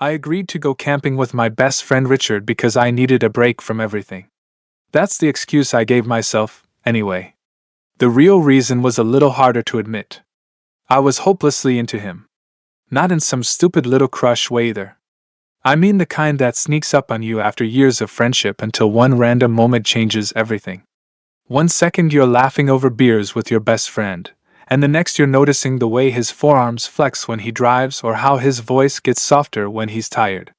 I agreed to go camping with my best friend Richard because I needed a break from everything. That's the excuse I gave myself, anyway. The real reason was a little harder to admit. I was hopelessly into him. Not in some stupid little crush way either. I mean the kind that sneaks up on you after years of friendship until one random moment changes everything. One second you're laughing over beers with your best friend, and the next you're noticing the way his forearms flex when he drives or how his voice gets softer when he's tired.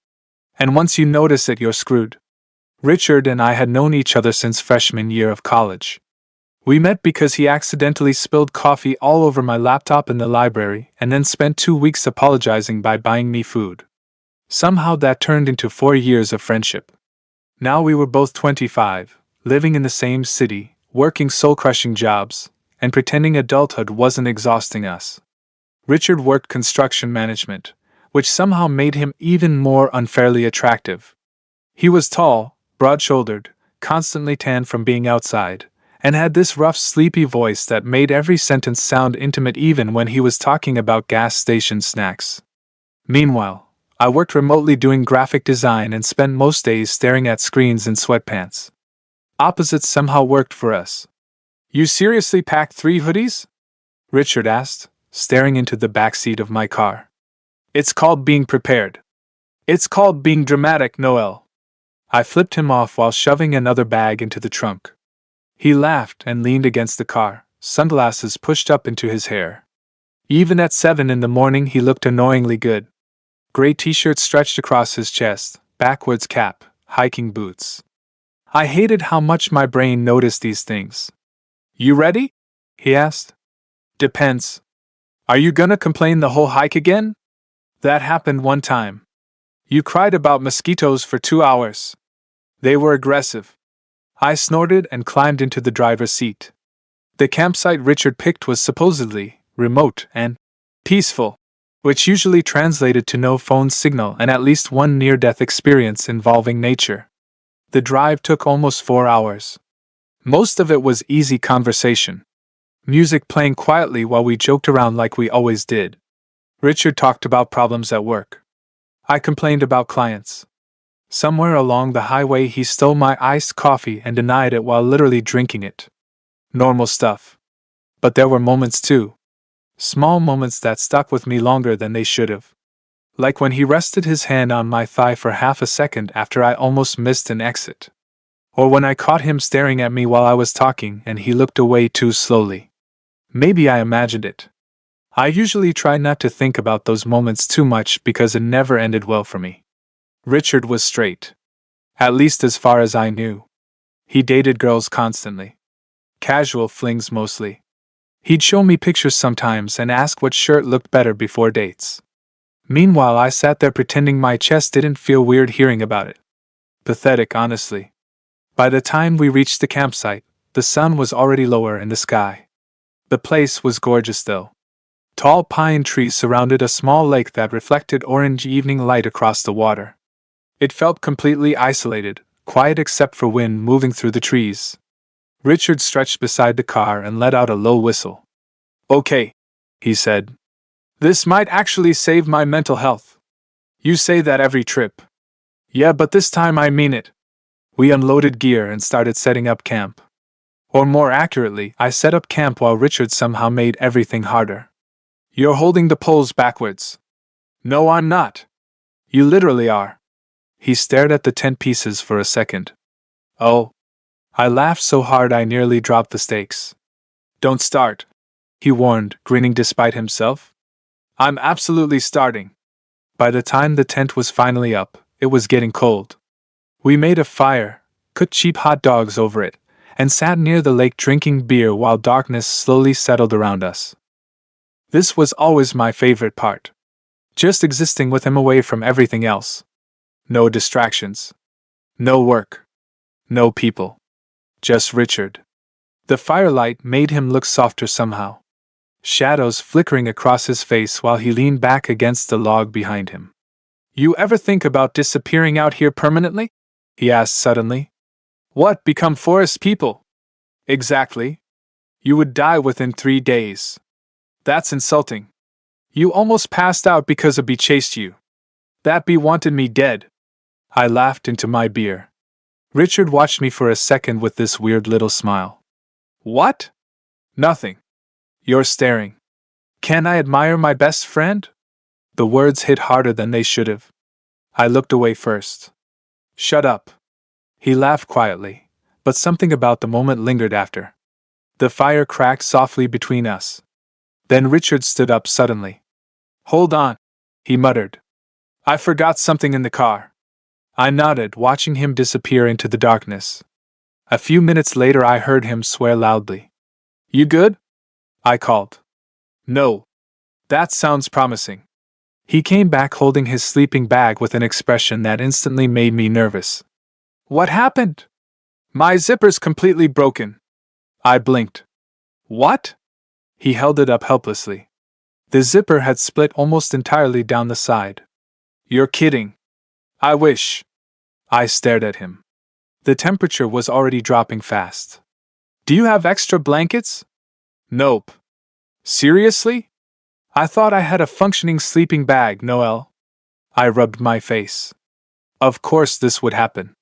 And once you notice it, you're screwed. Richard and I had known each other since freshman year of college. We met because he accidentally spilled coffee all over my laptop in the library and then spent 2 weeks apologizing by buying me food. Somehow that turned into 4 years of friendship. Now we were both 25, living in the same city, working soul-crushing jobs, and pretending adulthood wasn't exhausting us. Richard worked construction management, which somehow made him even more unfairly attractive. He was tall, broad-shouldered, constantly tanned from being outside, and had this rough, sleepy voice that made every sentence sound intimate even when he was talking about gas station snacks. Meanwhile, I worked remotely doing graphic design and spent most days staring at screens in sweatpants. Opposites somehow worked for us. "You seriously packed 3 hoodies?" Richard asked, staring into the backseat of my car. "It's called being prepared. It's called being dramatic, Noel." I flipped him off while shoving another bag into the trunk. He laughed and leaned against the car, sunglasses pushed up into his hair. Even at 7 in the morning he looked annoyingly good. Gray t-shirt stretched across his chest, backwards cap, hiking boots. I hated how much my brain noticed these things. "You ready?" he asked. "Depends. Are you gonna complain the whole hike again?" "That happened one time. You cried about mosquitoes for 2 hours. They were aggressive." I snorted and climbed into the driver's seat. The campsite Richard picked was supposedly remote and peaceful, which usually translated to no phone signal and at least one near-death experience involving nature. The drive took almost 4 hours. Most of it was easy conversation. Music playing quietly while we joked around like we always did. Richard talked about problems at work. I complained about clients. Somewhere along the highway he stole my iced coffee and denied it while literally drinking it. Normal stuff. But there were moments too. Small moments that stuck with me longer than they should have. Like when he rested his hand on my thigh for half a second after I almost missed an exit. Or when I caught him staring at me while I was talking and he looked away too slowly. Maybe I imagined it. I usually try not to think about those moments too much because it never ended well for me. Richard was straight. At least as far as I knew. He dated girls constantly. Casual flings mostly. He'd show me pictures sometimes and ask what shirt looked better before dates. Meanwhile, I sat there pretending my chest didn't feel weird hearing about it. Pathetic, honestly. By the time we reached the campsite, the sun was already lower in the sky. The place was gorgeous though. Tall pine trees surrounded a small lake that reflected orange evening light across the water. It felt completely isolated, quiet except for wind moving through the trees. Richard stretched beside the car and let out a low whistle. "Okay," he said. "This might actually save my mental health." "You say that every trip." "Yeah, but this time I mean it." We unloaded gear and started setting up camp. Or more accurately, I set up camp while Richard somehow made everything harder. "You're holding the poles backwards." "No, I'm not." "You literally are." He stared at the tent pieces for a second. "Oh." I laughed so hard I nearly dropped the stakes. "Don't start," he warned, grinning despite himself. "I'm absolutely starting." By the time the tent was finally up, it was getting cold. We made a fire, cooked cheap hot dogs over it, and sat near the lake drinking beer while darkness slowly settled around us. This was always my favorite part. Just existing with him away from everything else. No distractions. No work. No people. Just Richard. The firelight made him look softer somehow. Shadows flickering across his face while he leaned back against the log behind him. "You ever think about disappearing out here permanently?" he asked suddenly. "What, become forest people?" "Exactly. You would die within 3 days. That's insulting. You almost passed out because a bee chased you." That bee wanted me dead. I laughed into my beer. Richard watched me for a second with this weird little smile. What? Nothing. You're staring. Can I admire my best friend? The words hit harder than they should have. I looked away first. Shut up. He laughed quietly, but something about the moment lingered after. The fire cracked softly between us. Then Richard stood up suddenly. Hold on, he muttered. I forgot something in the car. I nodded, watching him disappear into the darkness. A few minutes later I heard him swear loudly. You good? I called. No. That sounds promising. He came back holding his sleeping bag with an expression that instantly made me nervous. What happened? My zipper's completely broken. I blinked. What? He held it up helplessly. The zipper had split almost entirely down the side. You're kidding. I wish. I stared at him. The temperature was already dropping fast. Do you have extra blankets? Nope. Seriously? I thought I had a functioning sleeping bag, Noel. I rubbed my face. Of course this would happen.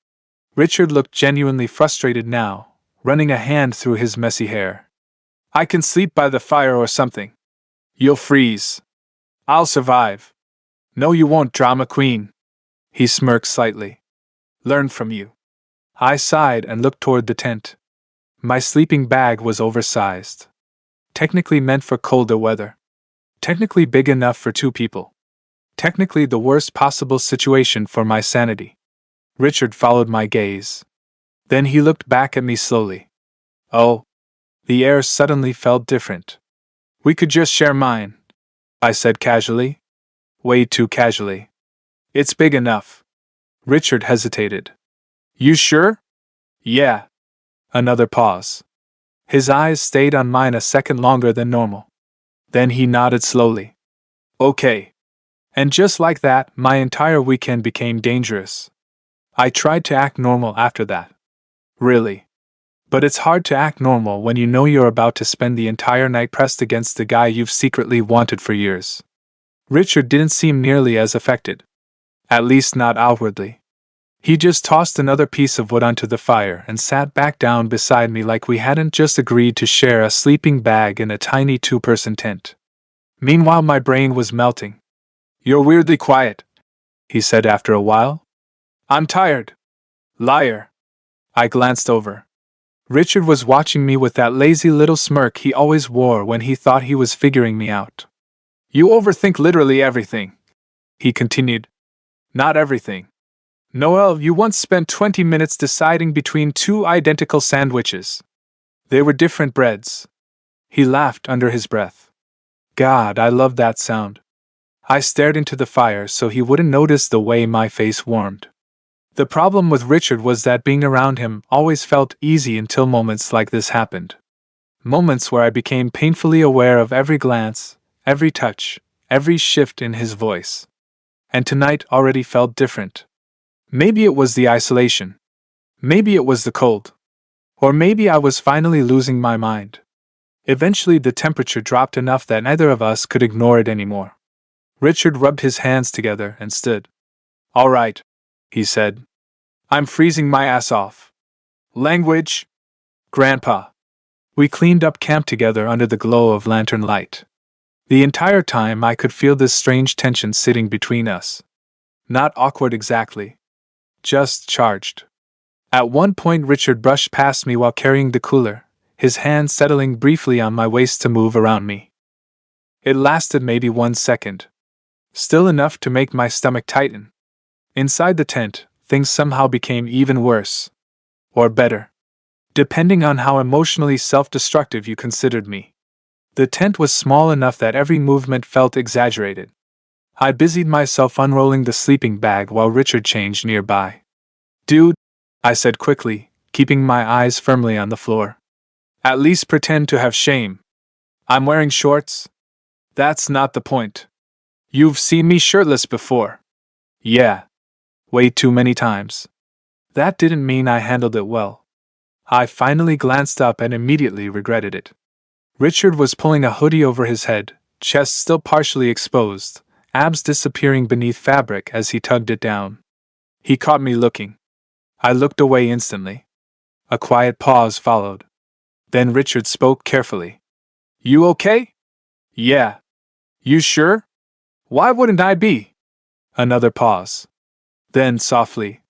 Richard looked genuinely frustrated now, running a hand through his messy hair. I can sleep by the fire or something. You'll freeze. I'll survive. No, you won't, drama queen. He smirked slightly. Learn from you. I sighed and looked toward the tent. My sleeping bag was oversized. Technically meant for colder weather. Technically big enough for 2 people. Technically the worst possible situation for my sanity. Richard followed my gaze. Then he looked back at me slowly. Oh. The air suddenly felt different. We could just share mine, I said casually. Way too casually. It's big enough. Richard hesitated. You sure? Yeah. Another pause. His eyes stayed on mine a second longer than normal. Then he nodded slowly. Okay. And just like that, my entire weekend became dangerous. I tried to act normal after that. Really. But it's hard to act normal when you know you're about to spend the entire night pressed against the guy you've secretly wanted for years. Richard didn't seem nearly as affected. At least not outwardly. He just tossed another piece of wood onto the fire and sat back down beside me like we hadn't just agreed to share a sleeping bag in a tiny 2-person tent. Meanwhile, my brain was melting. You're weirdly quiet, he said after a while. I'm tired. Liar. I glanced over. Richard was watching me with that lazy little smirk he always wore when he thought he was figuring me out. You overthink literally everything, he continued. Not everything. Noel, you once spent 20 minutes deciding between 2 identical sandwiches. They were different breads. He laughed under his breath. God, I love that sound. I stared into the fire so he wouldn't notice the way my face warmed. The problem with Richard was that being around him always felt easy until moments like this happened. Moments where I became painfully aware of every glance, every touch, every shift in his voice. And tonight already felt different. Maybe it was the isolation. Maybe it was the cold. Or maybe I was finally losing my mind. Eventually the temperature dropped enough that neither of us could ignore it anymore. Richard rubbed his hands together and stood. All right, he said. I'm freezing my ass off. Language? Grandpa. We cleaned up camp together under the glow of lantern light. The entire time I could feel this strange tension sitting between us. Not awkward exactly. Just charged. At one point Richard brushed past me while carrying the cooler, his hand settling briefly on my waist to move around me. It lasted maybe 1 second. Still enough to make my stomach tighten. Inside the tent, things somehow became even worse. Or better. Depending on how emotionally self-destructive you considered me. The tent was small enough that every movement felt exaggerated. I busied myself unrolling the sleeping bag while Richard changed nearby. Dude, I said quickly, keeping my eyes firmly on the floor. At least pretend to have shame. I'm wearing shorts? That's not the point. You've seen me shirtless before. Yeah. Way too many times. That didn't mean I handled it well. I finally glanced up and immediately regretted it. Richard was pulling a hoodie over his head, chest still partially exposed, abs disappearing beneath fabric as he tugged it down. He caught me looking. I looked away instantly. A quiet pause followed. Then Richard spoke carefully. "You okay?" "Yeah." "You sure?" "Why wouldn't I be?" Another pause. Then softly.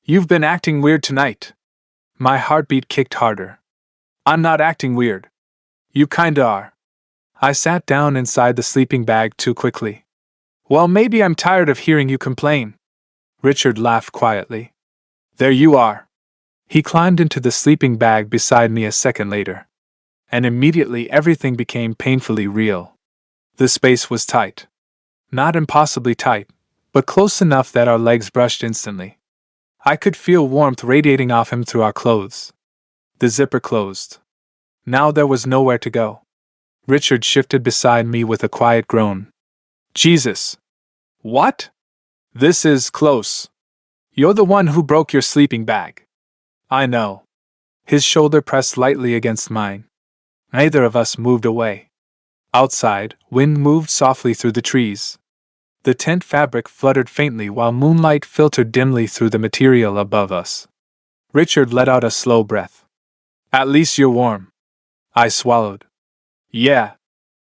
"You've been acting weird tonight." My heartbeat kicked harder. "I'm not acting weird." "You kinda are." I sat down inside the sleeping bag too quickly. "Well, maybe I'm tired of hearing you complain." Richard laughed quietly. "There you are." He climbed into the sleeping bag beside me a second later. And immediately everything became painfully real. The space was tight. Not impossibly tight, but close enough that our legs brushed instantly. I could feel warmth radiating off him through our clothes. The zipper closed. Now there was nowhere to go. Richard shifted beside me with a quiet groan. "Jesus! What? This is close. You're the one who broke your sleeping bag." "I know." His shoulder pressed lightly against mine. Neither of us moved away. Outside, wind moved softly through the trees. The tent fabric fluttered faintly while moonlight filtered dimly through the material above us. Richard let out a slow breath. "At least you're warm." I swallowed. "Yeah."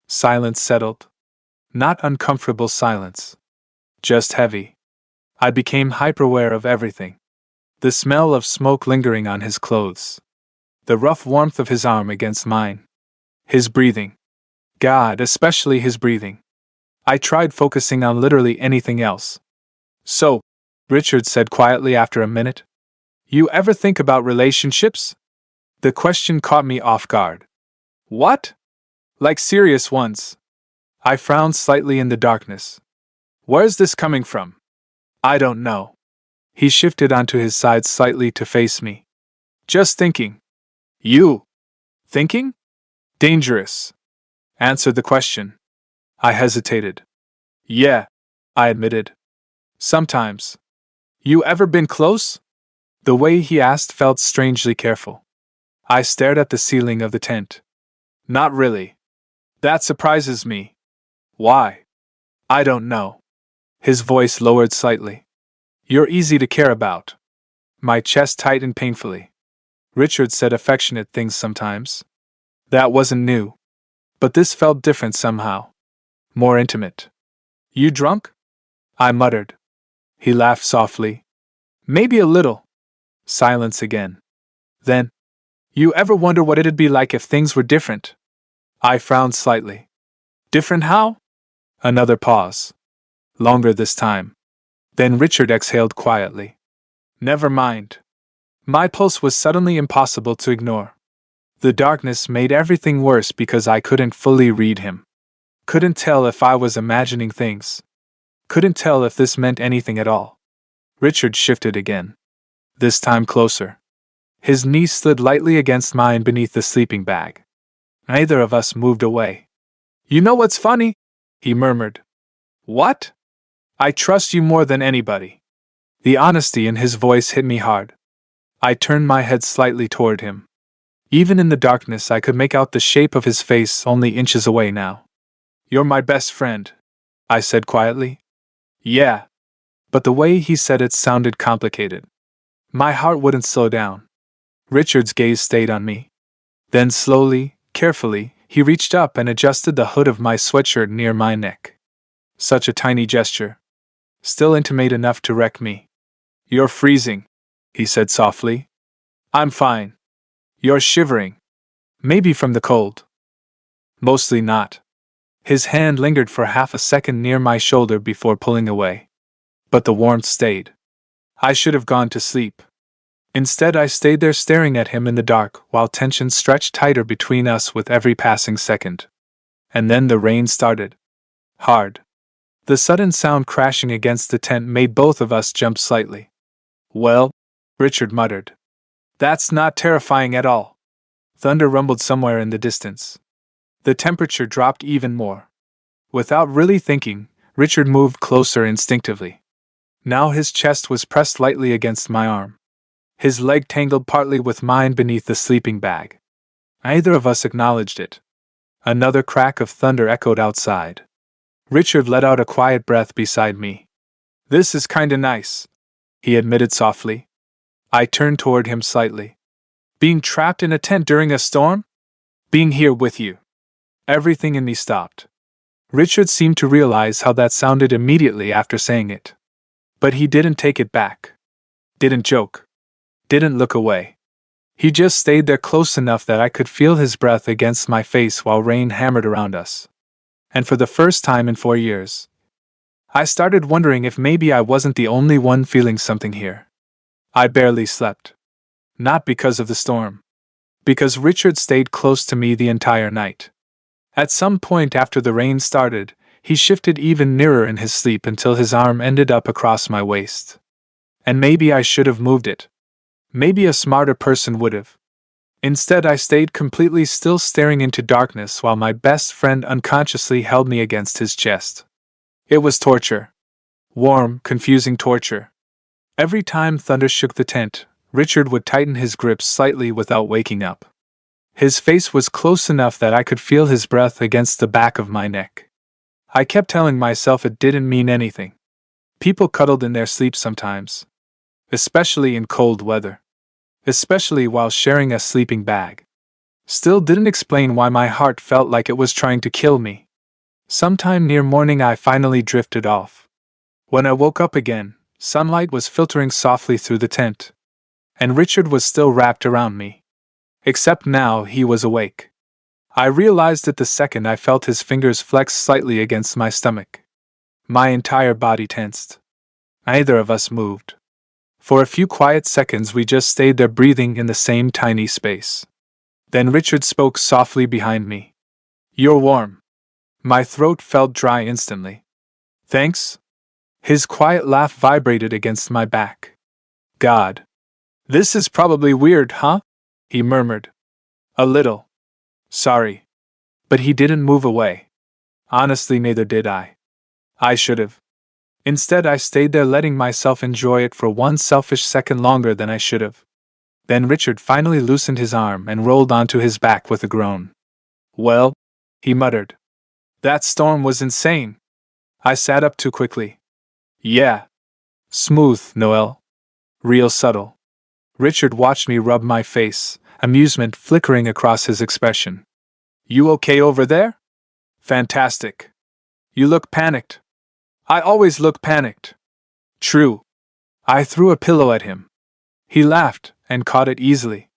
Silence settled. Not uncomfortable silence. Just heavy. I became hyper-aware of everything. The smell of smoke lingering on his clothes. The rough warmth of his arm against mine. His breathing. God, especially his breathing. I tried focusing on literally anything else. "So," Richard said quietly after a minute, "you ever think about relationships?" The question caught me off guard. "What? Like serious ones?" I frowned slightly in the darkness. "Where's this coming from?" "I don't know." He shifted onto his side slightly to face me. "Just thinking." "You? Thinking?" "Dangerous." Answer the question. I hesitated. "Yeah," I admitted. "Sometimes." "You ever been close?" The way he asked felt strangely careful. I stared at the ceiling of the tent. "Not really." "That surprises me." "Why?" "I don't know." His voice lowered slightly. "You're easy to care about." My chest tightened painfully. Richard said affectionate things sometimes. That wasn't new. But this felt different somehow. More intimate. "You drunk?" I muttered. He laughed softly. "Maybe a little." Silence again. Then, "You ever wonder what it'd be like if things were different?" I frowned slightly. "Different how?" Another pause. Longer this time. Then Richard exhaled quietly. "Never mind." My pulse was suddenly impossible to ignore. The darkness made everything worse because I couldn't fully read him. Couldn't tell if I was imagining things. Couldn't tell if this meant anything at all. Richard shifted again. This time closer. His knee slid lightly against mine beneath the sleeping bag. Neither of us moved away. "You know what's funny?" he murmured. "What?" "I trust you more than anybody." The honesty in his voice hit me hard. I turned my head slightly toward him. Even in the darkness I could make out the shape of his face only inches away now. "You're my best friend," I said quietly. "Yeah." But the way he said it sounded complicated. My heart wouldn't slow down. Richard's gaze stayed on me. Then slowly, carefully, he reached up and adjusted the hood of my sweatshirt near my neck. Such a tiny gesture. Still intimate enough to wreck me. "You're freezing," he said softly. "I'm fine." "You're shivering." "Maybe from the cold." "Mostly not." His hand lingered for half a second near my shoulder before pulling away. But the warmth stayed. I should have gone to sleep. Instead, I stayed there staring at him in the dark while tension stretched tighter between us with every passing second. And then the rain started. Hard. The sudden sound crashing against the tent made both of us jump slightly. "Well," Richard muttered. "That's not terrifying at all." Thunder rumbled somewhere in the distance. The temperature dropped even more. Without really thinking, Richard moved closer instinctively. Now his chest was pressed lightly against my arm. His leg tangled partly with mine beneath the sleeping bag. Neither of us acknowledged it. Another crack of thunder echoed outside. Richard let out a quiet breath beside me. This is kinda nice, he admitted softly. I turned toward him slightly. Being trapped in a tent during a storm? Being here with you. Everything in me stopped. Richard seemed to realize how that sounded immediately after saying it. But he didn't take it back. Didn't joke. Didn't look away. He just stayed there close enough that I could feel his breath against my face while rain hammered around us. And for the first time in 4 years, I started wondering if maybe I wasn't the only one feeling something here. I barely slept. Not because of the storm. Because Richard stayed close to me the entire night. At some point after the rain started, he shifted even nearer in his sleep until his arm ended up across my waist. And maybe I should have moved it. Maybe a smarter person would have. Instead, I stayed completely still, staring into darkness while my best friend unconsciously held me against his chest. It was torture. Warm, confusing torture. Every time thunder shook the tent, Richard would tighten his grip slightly without waking up. His face was close enough that I could feel his breath against the back of my neck. I kept telling myself it didn't mean anything. People cuddled in their sleep sometimes. Especially in cold weather. Especially while sharing a sleeping bag. Still didn't explain why my heart felt like it was trying to kill me. Sometime near morning I finally drifted off. When I woke up again, sunlight was filtering softly through the tent. And Richard was still wrapped around me. Except now he was awake. I realized it the second I felt his fingers flex slightly against my stomach. My entire body tensed. Neither of us moved. For a few quiet seconds we just stayed there, breathing in the same tiny space. Then Richard spoke softly behind me. You're warm. My throat felt dry instantly. Thanks? His quiet laugh vibrated against my back. God. This is probably weird, huh? He murmured. A little. Sorry. But he didn't move away. Honestly, neither did I. I should have. Instead, I stayed there, letting myself enjoy it for one selfish second longer than I should have. Then Richard finally loosened his arm and rolled onto his back with a groan. Well, he muttered. That storm was insane. I sat up too quickly. Yeah. Smooth, Noel. Real subtle. Richard watched me rub my face, amusement flickering across his expression. You okay over there? Fantastic. You look panicked. I always look panicked. True. I threw a pillow at him. He laughed and caught it easily.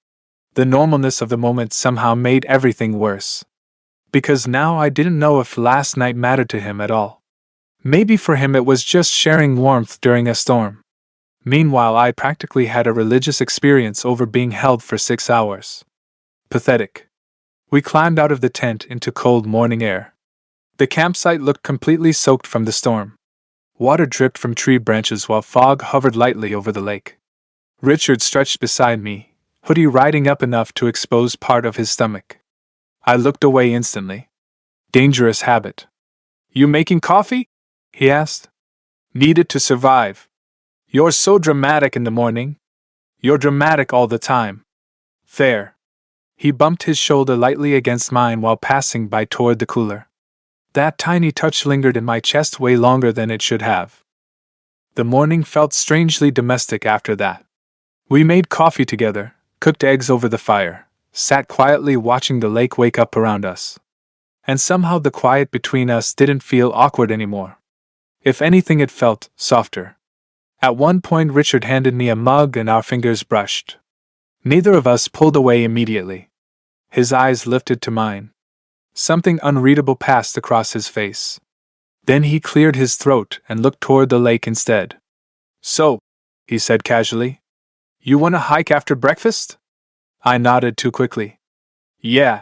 The normalness of the moment somehow made everything worse. Because now I didn't know if last night mattered to him at all. Maybe for him it was just sharing warmth during a storm. Meanwhile, I practically had a religious experience over being held for 6 hours. Pathetic. We climbed out of the tent into cold morning air. The campsite looked completely soaked from the storm. Water dripped from tree branches while fog hovered lightly over the lake. Richard stretched beside me, hoodie riding up enough to expose part of his stomach. I looked away instantly. Dangerous habit. You making coffee? He asked. Needed to survive. You're so dramatic in the morning. You're dramatic all the time. Fair. He bumped his shoulder lightly against mine while passing by toward the cooler. That tiny touch lingered in my chest way longer than it should have. The morning felt strangely domestic after that. We made coffee together, cooked eggs over the fire, sat quietly watching the lake wake up around us. And somehow the quiet between us didn't feel awkward anymore. If anything, it felt softer. At one point, Richard handed me a mug and our fingers brushed. Neither of us pulled away immediately. His eyes lifted to mine. Something unreadable passed across his face. Then he cleared his throat and looked toward the lake instead. So, he said casually, you want to hike after breakfast? I nodded too quickly. Yeah.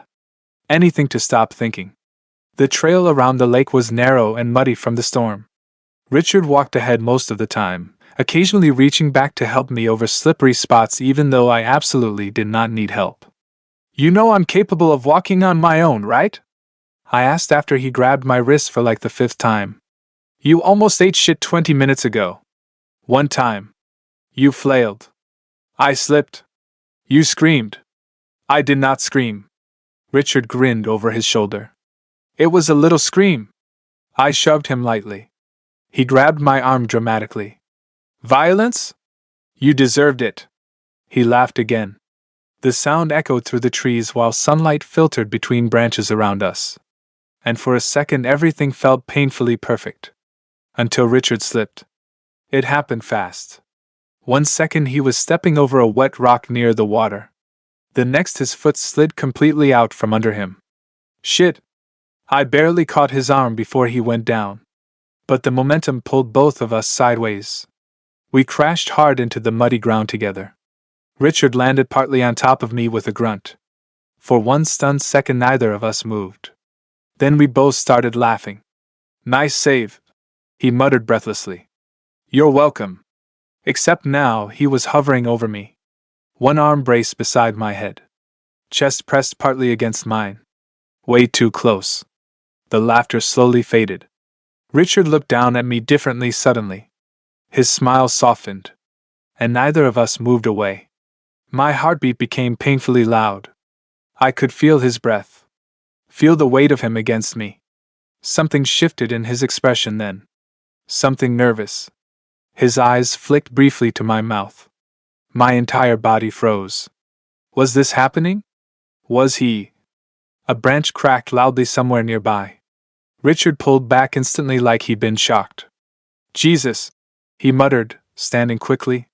Anything to stop thinking. The trail around the lake was narrow and muddy from the storm. Richard walked ahead most of the time, occasionally reaching back to help me over slippery spots even though I absolutely did not need help. You know I'm capable of walking on my own, right? I asked after he grabbed my wrist for like the 5th time. You almost ate shit 20 minutes ago. One time. You flailed. I slipped. You screamed. I did not scream. Richard grinned over his shoulder. It was a little scream. I shoved him lightly. He grabbed my arm dramatically. Violence? You deserved it. He laughed again. The sound echoed through the trees while sunlight filtered between branches around us. And for a second everything felt painfully perfect. Until Richard slipped. It happened fast. 1 second he was stepping over a wet rock near the water. The next his foot slid completely out from under him. Shit! I barely caught his arm before he went down. But the momentum pulled both of us sideways. We crashed hard into the muddy ground together. Richard landed partly on top of me with a grunt. For one stunned second neither of us moved. Then we both started laughing. Nice save, he muttered breathlessly. You're welcome. Except now he was hovering over me. One arm braced beside my head. Chest pressed partly against mine. Way too close. The laughter slowly faded. Richard looked down at me differently suddenly. His smile softened. And neither of us moved away. My heartbeat became painfully loud. I could feel his breath. Feel the weight of him against me. Something shifted in his expression then. Something nervous. His eyes flicked briefly to my mouth. My entire body froze. Was this happening? Was he? A branch cracked loudly somewhere nearby. Richard pulled back instantly like he'd been shocked. Jesus, he muttered, standing quickly.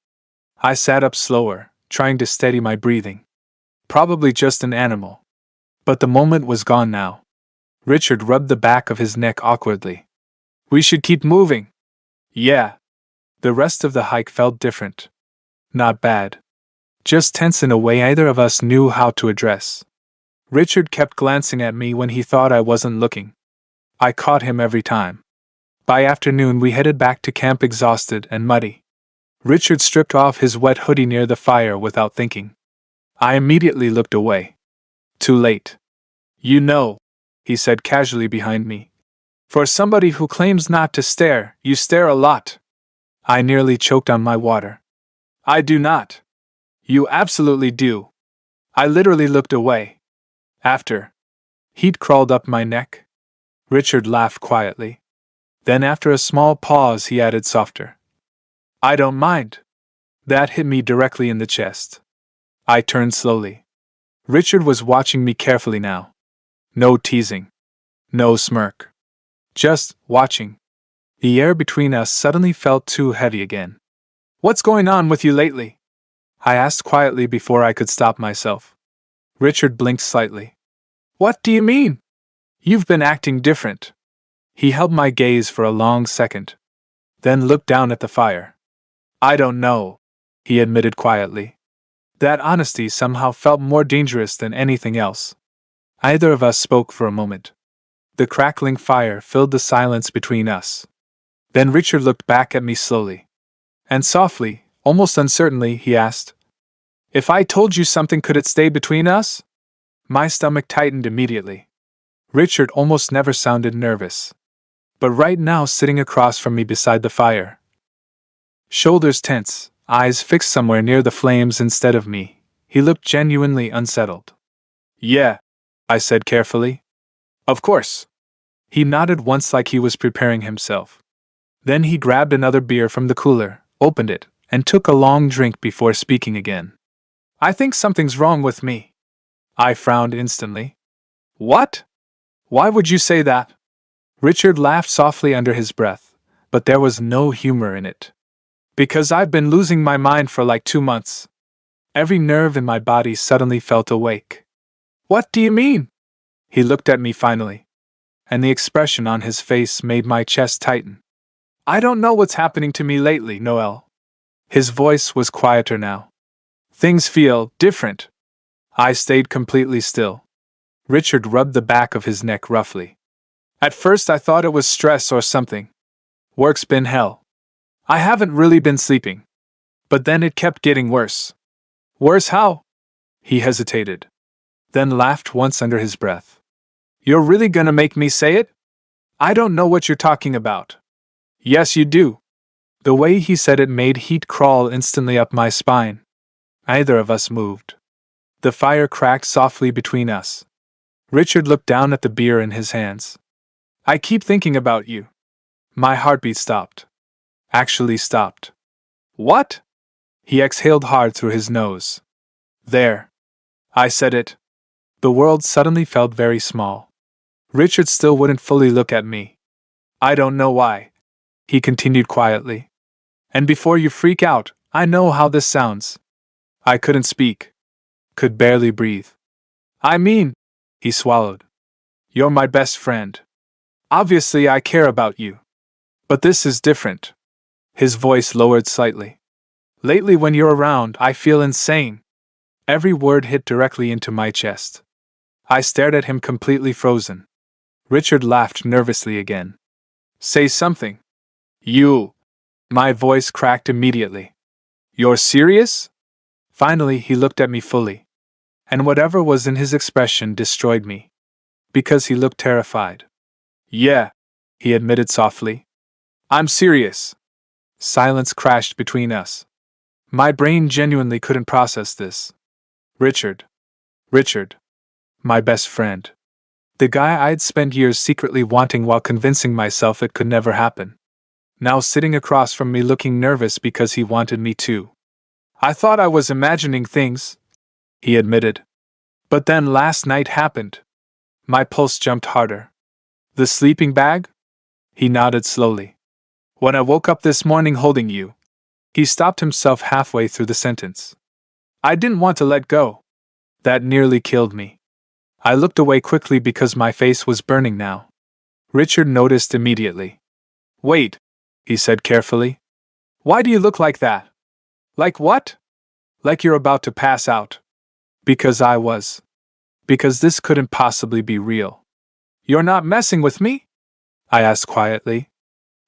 I sat up slower, trying to steady my breathing. Probably just an animal. But the moment was gone now. Richard rubbed the back of his neck awkwardly. We should keep moving. Yeah. The rest of the hike felt different. Not bad. Just tense in a way either of us knew how to address. Richard kept glancing at me when he thought I wasn't looking. I caught him every time. By afternoon we headed back to camp exhausted and muddy. Richard stripped off his wet hoodie near the fire without thinking. I immediately looked away. Too late. You know, he said casually behind me. For somebody who claims not to stare, you stare a lot. I nearly choked on my water. I do not. You absolutely do. I literally looked away. After. Heat crawled up my neck. Richard laughed quietly. Then after a small pause he added softer. I don't mind. That hit me directly in the chest. I turned slowly. Richard was watching me carefully now. No teasing. No smirk. Just watching. The air between us suddenly felt too heavy again. What's going on with you lately? I asked quietly before I could stop myself. Richard blinked slightly. What do you mean? You've been acting different. He held my gaze for a long second. Then looked down at the fire. I don't know, he admitted quietly. That honesty somehow felt more dangerous than anything else. Either of us spoke for a moment. The crackling fire filled the silence between us. Then Richard looked back at me slowly. And softly, almost uncertainly, he asked, If I told you something, could it stay between us? My stomach tightened immediately. Richard almost never sounded nervous. But right now, sitting across from me beside the fire, shoulders tense, eyes fixed somewhere near the flames instead of me, he looked genuinely unsettled. Yeah, I said carefully. Of course. He nodded once like he was preparing himself. Then he grabbed another beer from the cooler, opened it, and took a long drink before speaking again. I think something's wrong with me. I frowned instantly. What? Why would you say that? Richard laughed softly under his breath, but there was no humor in it. Because I've been losing my mind for like 2 months. Every nerve in my body suddenly felt awake. What do you mean? He looked at me finally, and the expression on his face made my chest tighten. I don't know what's happening to me lately, Noel. His voice was quieter now. Things feel different. I stayed completely still. Richard rubbed the back of his neck roughly. At first I thought it was stress or something. Work's been hell. I haven't really been sleeping. But then it kept getting worse. Worse how? He hesitated. Then laughed once under his breath. You're really gonna make me say it? I don't know what you're talking about. Yes, you do. The way he said it made heat crawl instantly up my spine. Neither of us moved. The fire cracked softly between us. Richard looked down at the beer in his hands. I keep thinking about you. My heartbeat stopped. Actually stopped. What? He exhaled hard through his nose. There. I said it. The world suddenly felt very small. Richard still wouldn't fully look at me. I don't know why, he continued quietly. And before you freak out, I know how this sounds. I couldn't speak. Could barely breathe. I mean, he swallowed. You're my best friend. Obviously, I care about you. But this is different. His voice lowered slightly. Lately, when you're around, I feel insane. Every word hit directly into my chest. I stared at him completely frozen. Richard laughed nervously again. Say something. You. My voice cracked immediately. You're serious? Finally, he looked at me fully. And whatever was in his expression destroyed me. Because he looked terrified. Yeah, he admitted softly. I'm serious. Silence crashed between us. My brain genuinely couldn't process this. Richard. My best friend. The guy I'd spent years secretly wanting while convincing myself it could never happen. Now sitting across from me looking nervous because he wanted me too. I thought I was imagining things, he admitted. But then last night happened. My pulse jumped harder. The sleeping bag? He nodded slowly. When I woke up this morning holding you. He stopped himself halfway through the sentence. I didn't want to let go. That nearly killed me. I looked away quickly because my face was burning now. Richard noticed immediately. Wait, he said carefully. Why do you look like that? Like what? Like you're about to pass out. Because I was. Because this couldn't possibly be real. You're not messing with me? I asked quietly.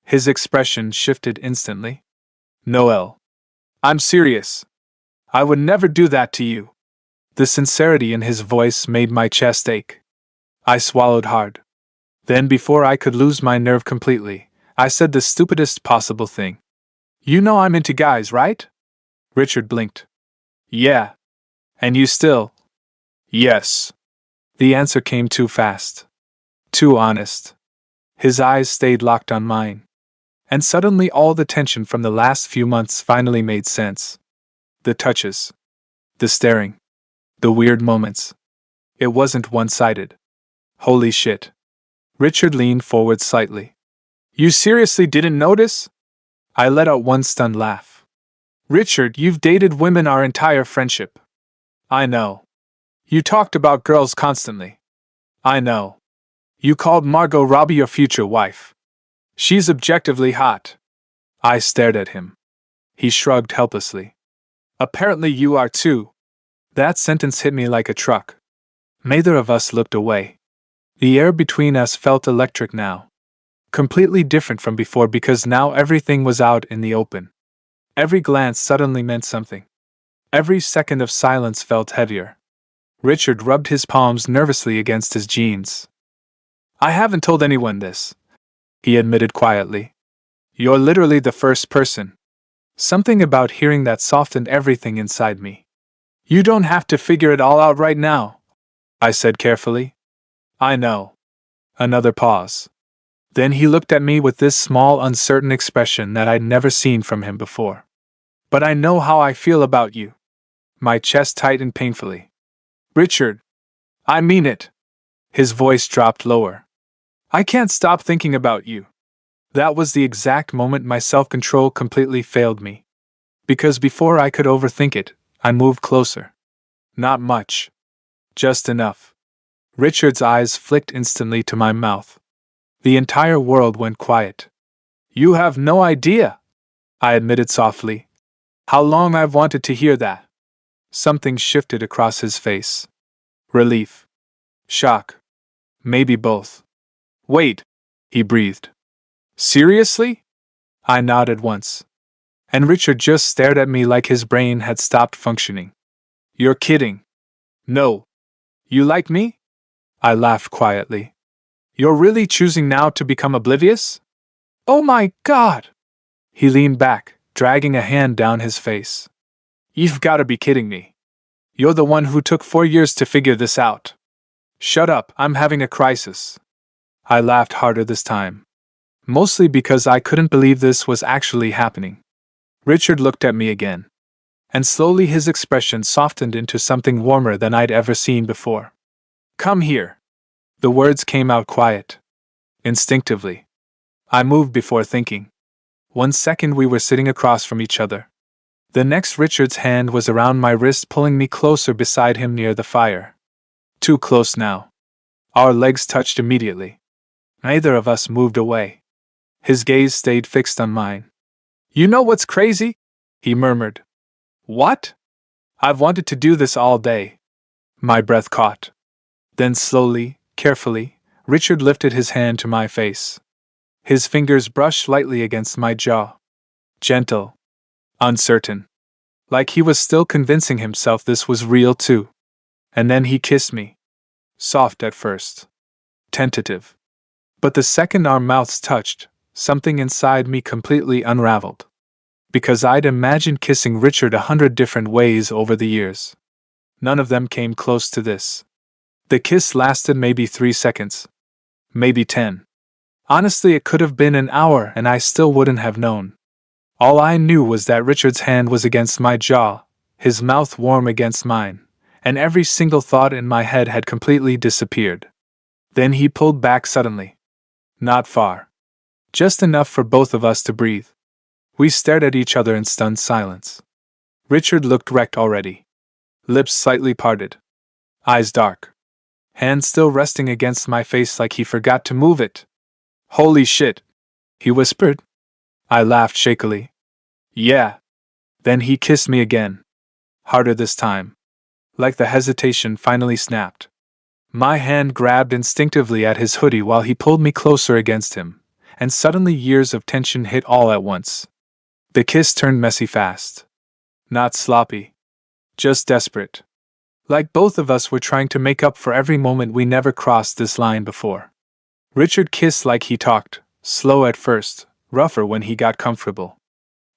His expression shifted instantly. Noel. I'm serious. I would never do that to you. The sincerity in his voice made my chest ache. I swallowed hard. Then, before I could lose my nerve completely, I said the stupidest possible thing. You know I'm into guys, right? Richard blinked. Yeah. And you still? Yes. The answer came too fast. Too honest. His eyes stayed locked on mine. And suddenly all the tension from the last few months finally made sense. The touches. The staring. The weird moments. It wasn't one-sided. Holy shit. Richard leaned forward slightly. You seriously didn't notice? I let out one stunned laugh. Richard, you've dated women our entire friendship. I know. You talked about girls constantly. I know. You called Margot Robbie your future wife. She's objectively hot. I stared at him. He shrugged helplessly. Apparently you are too. That sentence hit me like a truck. Neither of us looked away. The air between us felt electric now. Completely different from before because now everything was out in the open. Every glance suddenly meant something. Every second of silence felt heavier. Richard rubbed his palms nervously against his jeans. I haven't told anyone this, he admitted quietly. You're literally the first person. Something about hearing that softened everything inside me. You don't have to figure it all out right now, I said carefully. I know. Another pause. Then he looked at me with this small, uncertain expression that I'd never seen from him before. But I know how I feel about you. My chest tightened painfully. Richard. I mean it. His voice dropped lower. I can't stop thinking about you. That was the exact moment my self-control completely failed me. Because before I could overthink it, I moved closer. Not much. Just enough. Richard's eyes flicked instantly to my mouth. The entire world went quiet. You have no idea, I admitted softly. How long I've wanted to hear that. Something shifted across his face. Relief. Shock. Maybe both. Wait, he breathed. Seriously? I nodded once. And Richard just stared at me like his brain had stopped functioning. You're kidding. No. You like me? I laughed quietly. You're really choosing now to become oblivious? Oh my God! He leaned back, dragging a hand down his face. You've got to be kidding me. You're the one who took 4 years to figure this out. Shut up, I'm having a crisis. I laughed harder this time. Mostly because I couldn't believe this was actually happening. Richard looked at me again. And slowly his expression softened into something warmer than I'd ever seen before. Come here. The words came out quiet. Instinctively. I moved before thinking. 1 second we were sitting across from each other. The next Richard's hand was around my wrist, pulling me closer beside him near the fire. Too close now. Our legs touched immediately. Neither of us moved away. His gaze stayed fixed on mine. You know what's crazy? He murmured. What? I've wanted to do this all day. My breath caught. Then slowly, carefully, Richard lifted his hand to my face. His fingers brushed lightly against my jaw. Gentle. Uncertain. Like he was still convincing himself this was real too. And then he kissed me. Soft at first. Tentative. But the second our mouths touched, something inside me completely unraveled. Because I'd imagined kissing Richard 100 different ways over the years. None of them came close to this. The kiss lasted maybe 3 seconds. Maybe 10. Honestly, it could have been an hour and I still wouldn't have known. All I knew was that Richard's hand was against my jaw, his mouth warm against mine, and every single thought in my head had completely disappeared. Then he pulled back suddenly. Not far. Just enough for both of us to breathe. We stared at each other in stunned silence. Richard looked wrecked already. Lips slightly parted. Eyes dark. Hand still resting against my face like he forgot to move it. Holy shit, he whispered. I laughed shakily. Yeah. Then he kissed me again. Harder this time. Like the hesitation finally snapped. My hand grabbed instinctively at his hoodie while he pulled me closer against him, and suddenly years of tension hit all at once. The kiss turned messy fast. Not sloppy. Just desperate. Like both of us were trying to make up for every moment we never crossed this line before. Richard kissed like he talked, slow at first, rougher when he got comfortable.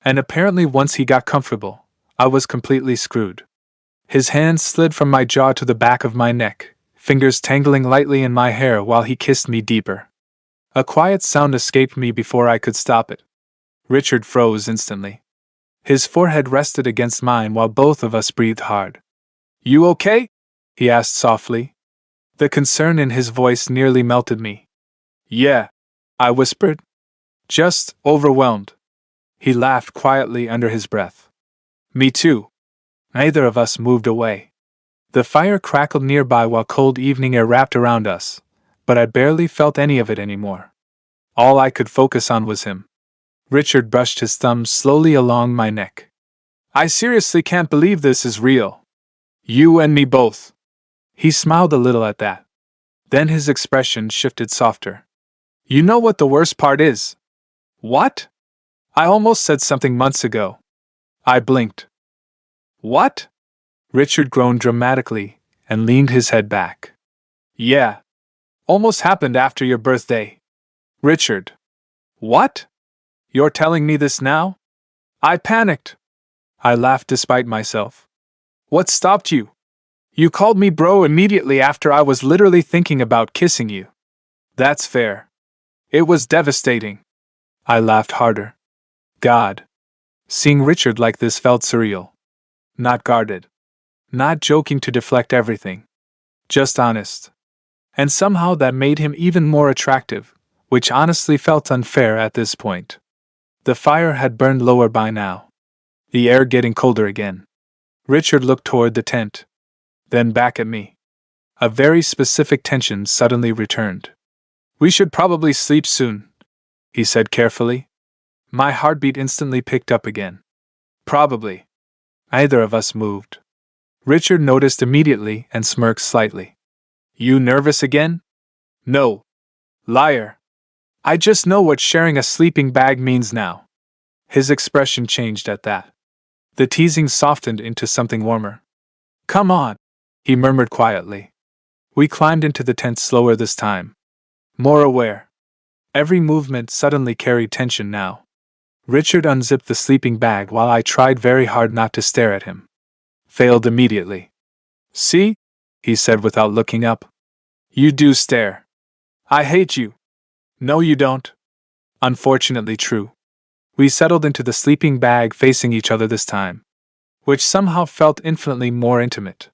And apparently once he got comfortable, I was completely screwed. His hand slid from my jaw to the back of my neck, fingers tangling lightly in my hair while he kissed me deeper. A quiet sound escaped me before I could stop it. Richard froze instantly. His forehead rested against mine while both of us breathed hard. You okay? He asked softly. The concern in his voice nearly melted me. Yeah, I whispered. Just overwhelmed. He laughed quietly under his breath. Me too. Neither of us moved away. The fire crackled nearby while cold evening air wrapped around us, but I barely felt any of it anymore. All I could focus on was him. Richard brushed his thumbs slowly along my neck. I seriously can't believe this is real. You and me both. He smiled a little at that. Then his expression shifted softer. You know what the worst part is? What? I almost said something months ago. I blinked. What? Richard groaned dramatically and leaned his head back. Yeah. Almost happened after your birthday. Richard. What? You're telling me this now? I panicked. I laughed despite myself. What stopped you? You called me bro immediately after I was literally thinking about kissing you. That's fair. It was devastating. I laughed harder. God. Seeing Richard like this felt surreal. Not guarded. Not joking to deflect everything. Just honest. And somehow that made him even more attractive, which honestly felt unfair at this point. The fire had burned lower by now. The air getting colder again. Richard looked toward the tent. Then back at me. A very specific tension suddenly returned. We should probably sleep soon, he said carefully. My heartbeat instantly picked up again. Probably. Neither of us moved. Richard noticed immediately and smirked slightly. You nervous again? No. Liar. I just know what sharing a sleeping bag means now. His expression changed at that. The teasing softened into something warmer. Come on, he murmured quietly. We climbed into the tent slower this time. More aware. Every movement suddenly carried tension now. Richard unzipped the sleeping bag while I tried very hard not to stare at him. Failed immediately. See? He said without looking up. You do stare. I hate you. No, you don't. Unfortunately true. We settled into the sleeping bag facing each other this time, which somehow felt infinitely more intimate.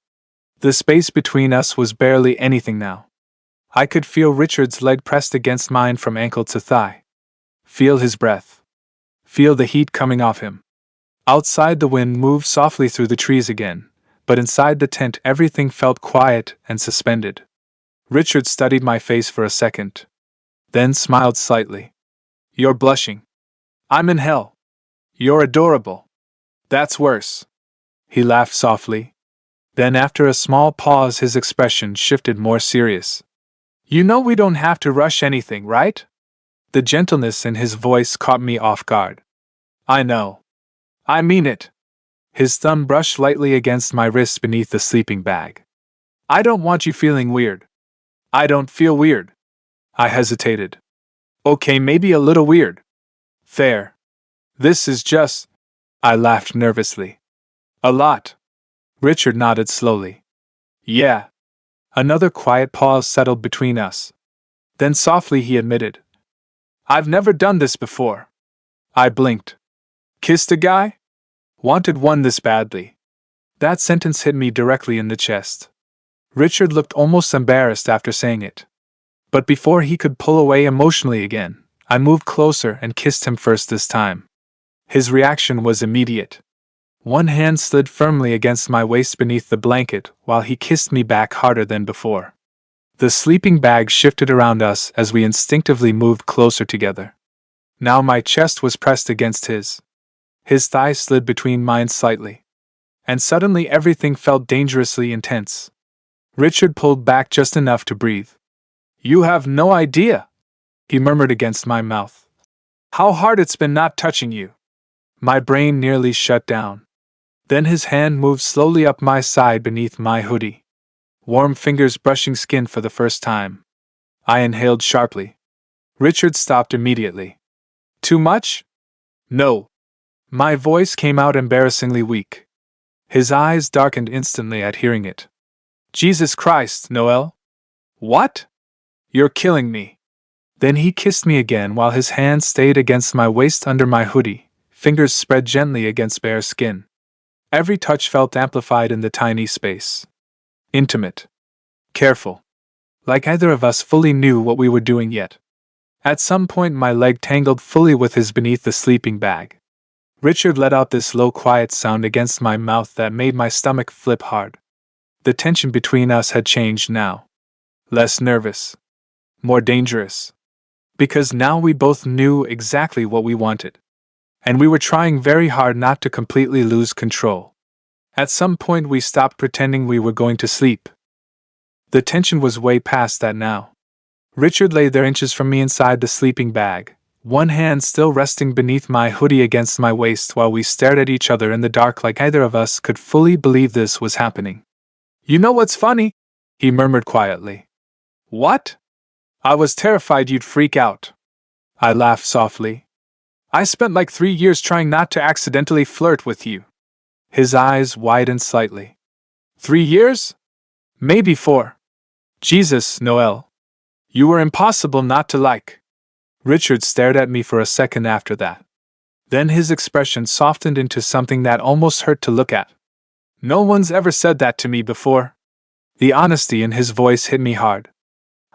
The space between us was barely anything now. I could feel Richard's leg pressed against mine from ankle to thigh. Feel his breath. Feel the heat coming off him. Outside, the wind moved softly through the trees again, but inside the tent everything felt quiet and suspended. Richard studied my face for a second, then smiled slightly. You're blushing. I'm in hell. You're adorable. That's worse. He laughed softly. Then after a small pause his expression shifted more serious. You know we don't have to rush anything, right? The gentleness in his voice caught me off guard. I know. I mean it. His thumb brushed lightly against my wrist beneath the sleeping bag. I don't want you feeling weird. I don't feel weird. I hesitated. Okay, maybe a little weird. Fair. This is just... I laughed nervously. A lot. Richard nodded slowly. Yeah. Another quiet pause settled between us. Then softly he admitted. I've never done this before. I blinked. Kissed a guy? Wanted one this badly. That sentence hit me directly in the chest. Richard looked almost embarrassed after saying it. But before he could pull away emotionally again, I moved closer and kissed him first this time. His reaction was immediate. One hand slid firmly against my waist beneath the blanket while he kissed me back harder than before. The sleeping bag shifted around us as we instinctively moved closer together. Now my chest was pressed against his. His thighs slid between mine slightly. And suddenly everything felt dangerously intense. Richard pulled back just enough to breathe. You have no idea, he murmured against my mouth. How hard it's been not touching you. My brain nearly shut down. Then his hand moved slowly up my side beneath my hoodie. Warm fingers brushing skin for the first time. I inhaled sharply. Richard stopped immediately. Too much? No. My voice came out embarrassingly weak. His eyes darkened instantly at hearing it. Jesus Christ, Noel. What? You're killing me. Then he kissed me again while his hand stayed against my waist under my hoodie, fingers spread gently against bare skin. Every touch felt amplified in the tiny space. Intimate. Careful. Like either of us fully knew what we were doing yet. At some point my leg tangled fully with his beneath the sleeping bag. Richard let out this low quiet sound against my mouth that made my stomach flip hard. The tension between us had changed now. Less nervous. More dangerous. Because now we both knew exactly what we wanted. And we were trying very hard not to completely lose control. At some point we stopped pretending we were going to sleep. The tension was way past that now. Richard lay there inches from me inside the sleeping bag, one hand still resting beneath my hoodie against my waist while we stared at each other in the dark like either of us could fully believe this was happening. You know what's funny? He murmured quietly. What? I was terrified you'd freak out. I laughed softly. I spent like 3 years trying not to accidentally flirt with you. His eyes widened slightly. 3 years? Maybe 4. Jesus, Noel. You were impossible not to like. Richard stared at me for a second after that. Then his expression softened into something that almost hurt to look at. No one's ever said that to me before. The honesty in his voice hit me hard.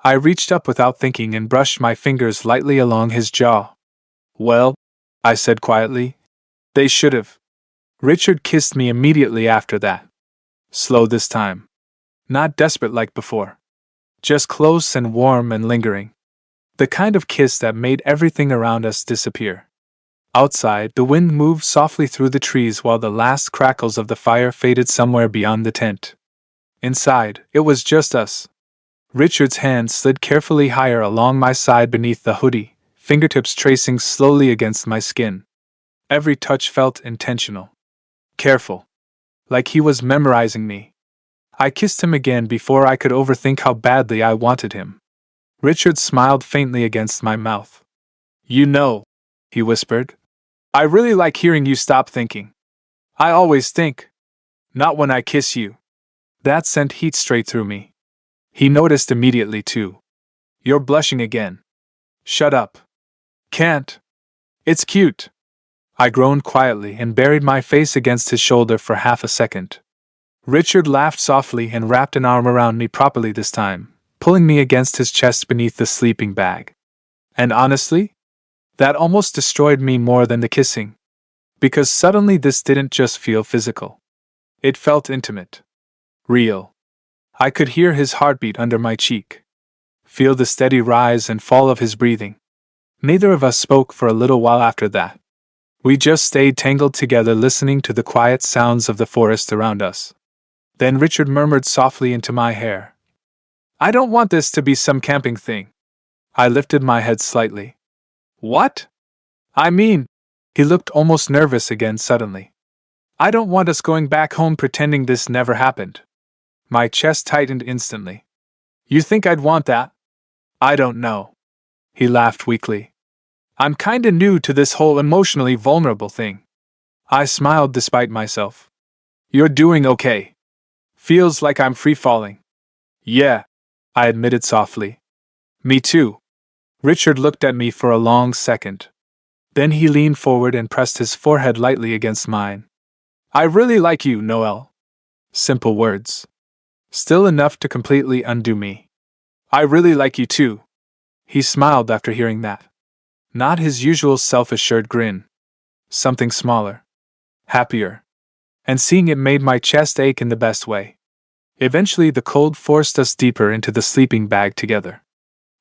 I reached up without thinking and brushed my fingers lightly along his jaw. Well, I said quietly, they should have. Richard kissed me immediately after that. Slow this time. Not desperate like before. Just close and warm and lingering. The kind of kiss that made everything around us disappear. Outside, the wind moved softly through the trees while the last crackles of the fire faded somewhere beyond the tent. Inside, it was just us. Richard's hand slid carefully higher along my side beneath the hoodie, fingertips tracing slowly against my skin. Every touch felt intentional. Careful. Like he was memorizing me. I kissed him again before I could overthink how badly I wanted him. Richard smiled faintly against my mouth. You know, he whispered, I really like hearing you stop thinking. I always think. Not when I kiss you. That sent heat straight through me. He noticed immediately too. You're blushing again. Shut up. Can't. It's cute. I groaned quietly and buried my face against his shoulder for half a second. Richard laughed softly and wrapped an arm around me properly this time, pulling me against his chest beneath the sleeping bag. And honestly, that almost destroyed me more than the kissing. Because suddenly this didn't just feel physical. It felt intimate. Real. I could hear his heartbeat under my cheek. Feel the steady rise and fall of his breathing. Neither of us spoke for a little while after that. We just stayed tangled together listening to the quiet sounds of the forest around us. Then Richard murmured softly into my hair. I don't want this to be some camping thing. I lifted my head slightly. What? I mean, he looked almost nervous again suddenly. I don't want us going back home pretending this never happened. My chest tightened instantly. You think I'd want that? I don't know. He laughed weakly. I'm kinda new to this whole emotionally vulnerable thing. I smiled despite myself. You're doing okay. Feels like I'm free-falling. Yeah, I admitted softly. Me too. Richard looked at me for a long second. Then he leaned forward and pressed his forehead lightly against mine. I really like you, Noelle. Simple words. Still enough to completely undo me. I really like you too. He smiled after hearing that. Not his usual self-assured grin. Something smaller. Happier. And seeing it made my chest ache in the best way. Eventually the cold forced us deeper into the sleeping bag together.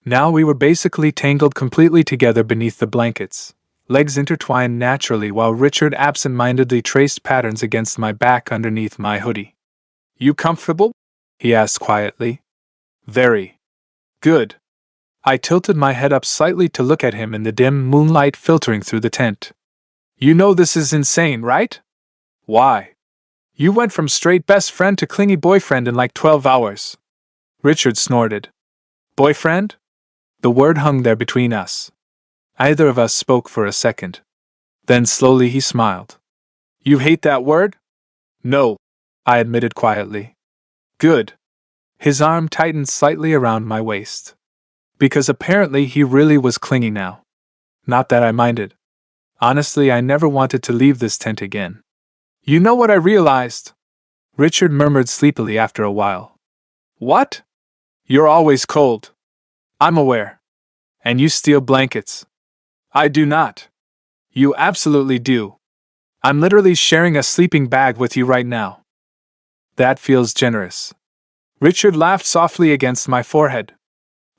Now we were basically tangled completely together beneath the blankets, legs intertwined naturally while Richard absent-mindedly traced patterns against my back underneath my hoodie. You comfortable? He asked quietly. Very. Good. I tilted my head up slightly to look at him in the dim moonlight filtering through the tent. You know this is insane, right? Why? You went from straight best friend to clingy boyfriend in like 12 hours. Richard snorted. Boyfriend? The word hung there between us. Neither of us spoke for a second. Then slowly he smiled. You hate that word? No, I admitted quietly. Good. His arm tightened slightly around my waist. Because apparently he really was clingy now. Not that I minded. Honestly, I never wanted to leave this tent again. You know what I realized? Richard murmured sleepily after a while. What? You're always cold. I'm aware. And you steal blankets. I do not. You absolutely do. I'm literally sharing a sleeping bag with you right now. That feels generous. Richard laughed softly against my forehead.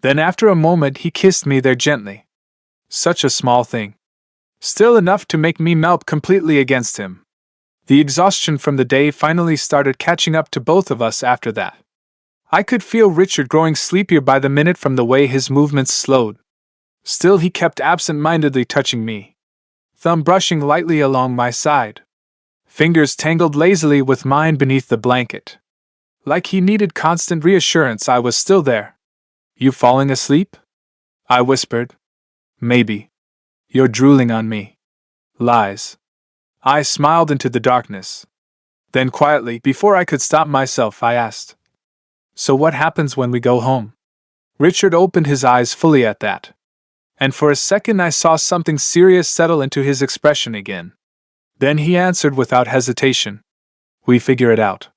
Then after a moment he kissed me there gently. Such a small thing. Still enough to make me melt completely against him. The exhaustion from the day finally started catching up to both of us after that. I could feel Richard growing sleepier by the minute from the way his movements slowed. Still he kept absent-mindedly touching me. Thumb brushing lightly along my side. Fingers tangled lazily with mine beneath the blanket. Like he needed constant reassurance I was still there. You falling asleep? I whispered. Maybe. You're drooling on me. Lies. I smiled into the darkness. Then quietly, before I could stop myself, I asked. So what happens when we go home? Richard opened his eyes fully at that. And for a second I saw something serious settle into his expression again. Then he answered without hesitation. We figure it out.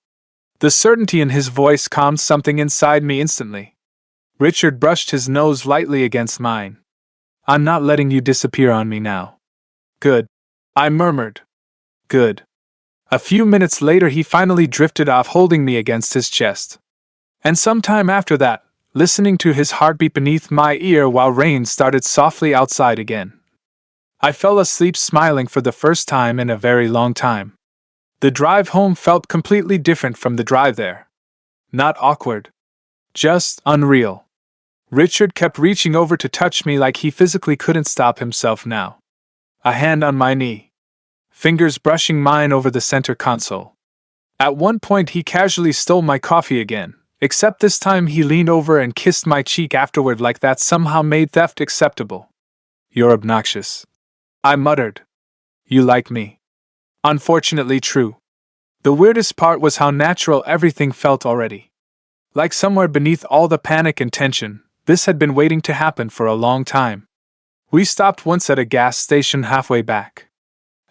The certainty in his voice calmed something inside me instantly. Richard brushed his nose lightly against mine. I'm not letting you disappear on me now. Good. I murmured. Good. A few minutes later he finally drifted off holding me against his chest. And sometime after that, listening to his heartbeat beneath my ear while rain started softly outside again. I fell asleep smiling for the first time in a very long time. The drive home felt completely different from the drive there. Not awkward. Just unreal. Richard kept reaching over to touch me like he physically couldn't stop himself now. A hand on my knee. Fingers brushing mine over the center console. At one point he casually stole my coffee again, except this time he leaned over and kissed my cheek afterward like that somehow made theft acceptable. You're obnoxious. I muttered. You like me. Unfortunately true. The weirdest part was how natural everything felt already. Like somewhere beneath all the panic and tension, this had been waiting to happen for a long time. We stopped once at a gas station halfway back.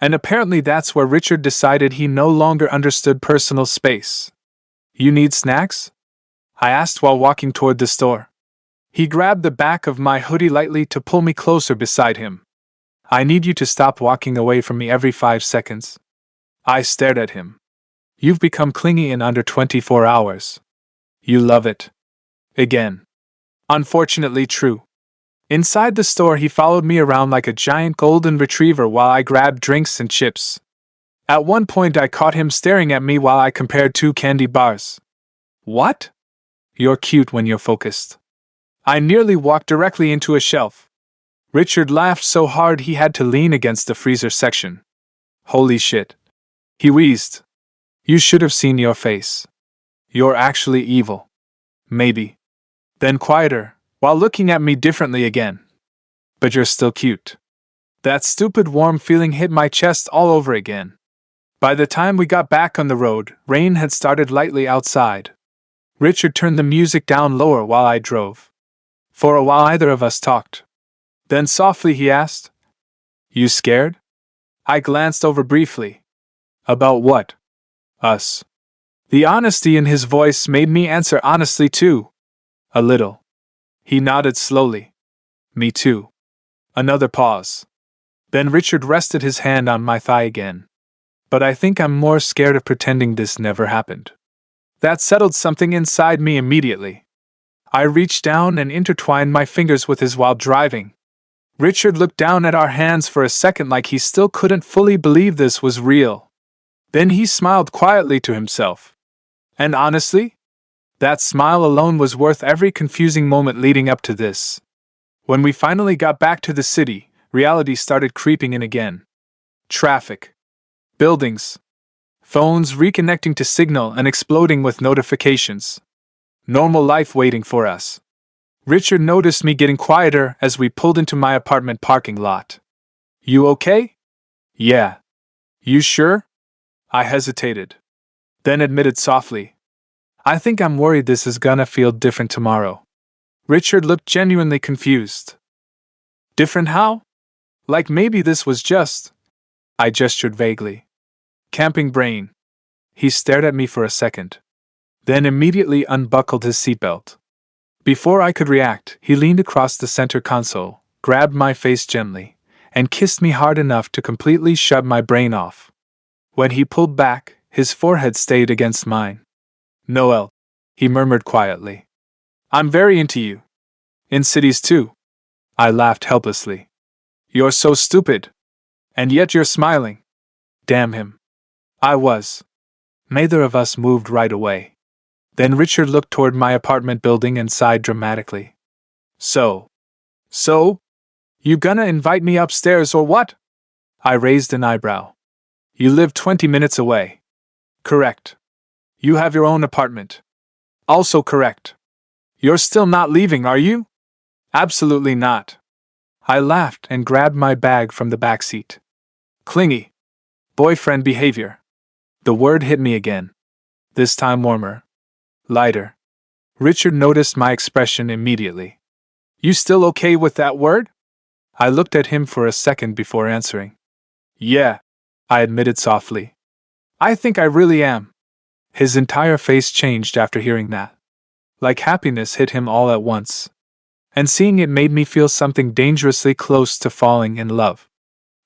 And apparently that's where Richard decided he no longer understood personal space. You need snacks? I asked while walking toward the store. He grabbed the back of my hoodie lightly to pull me closer beside him. I need you to stop walking away from me every 5 seconds. I stared at him. You've become clingy in under 24 hours. You love it. Again. Unfortunately true. Inside the store, he followed me around like a giant golden retriever while I grabbed drinks and chips. At one point, I caught him staring at me while I compared 2 candy bars. What? You're cute when you're focused. I nearly walked directly into a shelf. Richard laughed so hard he had to lean against the freezer section. Holy shit. He wheezed. You should have seen your face. You're actually evil. Maybe. Then quieter, while looking at me differently again. But you're still cute. That stupid warm feeling hit my chest all over again. By the time we got back on the road, rain had started lightly outside. Richard turned the music down lower while I drove. For a while either of us talked. Then softly he asked, You scared? I glanced over briefly. About what? Us. The honesty in his voice made me answer honestly too. A little. He nodded slowly. Me too. Another pause. Then Richard rested his hand on my thigh again. But I think I'm more scared of pretending this never happened. That settled something inside me immediately. I reached down and intertwined my fingers with his while driving. Richard looked down at our hands for a second like he still couldn't fully believe this was real. Then he smiled quietly to himself. And honestly, that smile alone was worth every confusing moment leading up to this. When we finally got back to the city, reality started creeping in again. Traffic. Buildings. Phones reconnecting to signal and exploding with notifications. Normal life waiting for us. Richard noticed me getting quieter as we pulled into my apartment parking lot. You okay? Yeah. You sure? I hesitated. Then admitted softly. I think I'm worried this is gonna feel different tomorrow. Richard looked genuinely confused. Different how? Like maybe this was just... I gestured vaguely. Camping brain. He stared at me for a second. Then immediately unbuckled his seatbelt. Before I could react, he leaned across the center console, grabbed my face gently, and kissed me hard enough to completely shut my brain off. When he pulled back, his forehead stayed against mine. Noel, he murmured quietly. I'm very into you. In cities too. I laughed helplessly. You're so stupid. And yet you're smiling. Damn him. I was. Neither of us moved right away. Then Richard looked toward my apartment building and sighed dramatically. So? You gonna invite me upstairs or what? I raised an eyebrow. You live 20 minutes away. Correct. You have your own apartment. Also correct. You're still not leaving, are you? Absolutely not. I laughed and grabbed my bag from the back seat. Clingy. Boyfriend behavior. The word hit me again. This time warmer. Lighter. Richard noticed my expression immediately. You still okay with that word? I looked at him for a second before answering. Yeah, I admitted softly. I think I really am. His entire face changed after hearing that. Like happiness hit him all at once. And seeing it made me feel something dangerously close to falling in love.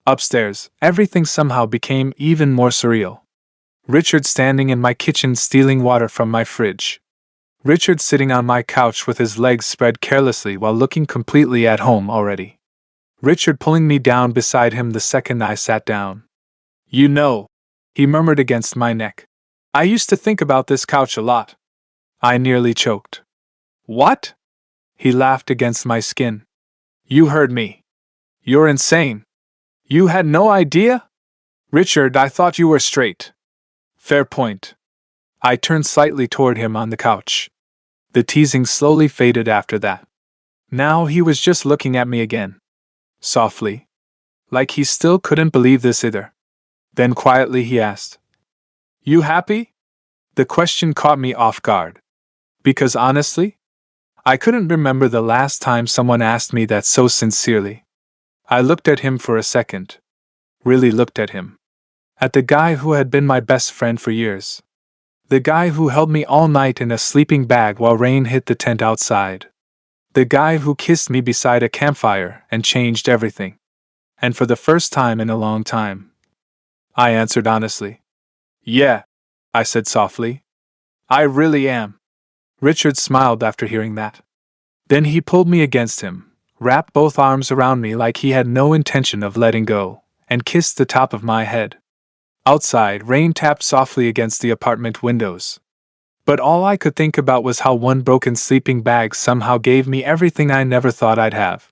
Upstairs, everything somehow became even more surreal. Richard standing in my kitchen stealing water from my fridge. Richard sitting on my couch with his legs spread carelessly while looking completely at home already. Richard pulling me down beside him the second I sat down. You know, he murmured against my neck. I used to think about this couch a lot. I nearly choked. What? He laughed against my skin. You heard me. You're insane. You had no idea? Richard, I thought you were straight. Fair point. I turned slightly toward him on the couch. The teasing slowly faded after that. Now he was just looking at me again. Softly. Like he still couldn't believe this either. Then quietly he asked, You happy? The question caught me off guard. Because honestly, I couldn't remember the last time someone asked me that so sincerely. I looked at him for a second. Really looked at him. At the guy who had been my best friend for years. The guy who held me all night in a sleeping bag while rain hit the tent outside. The guy who kissed me beside a campfire and changed everything. And for the first time in a long time, I answered honestly. Yeah, I said softly. I really am. Richard smiled after hearing that. Then he pulled me against him, wrapped both arms around me like he had no intention of letting go, and kissed the top of my head. Outside, rain tapped softly against the apartment windows. But all I could think about was how one broken sleeping bag somehow gave me everything I never thought I'd have.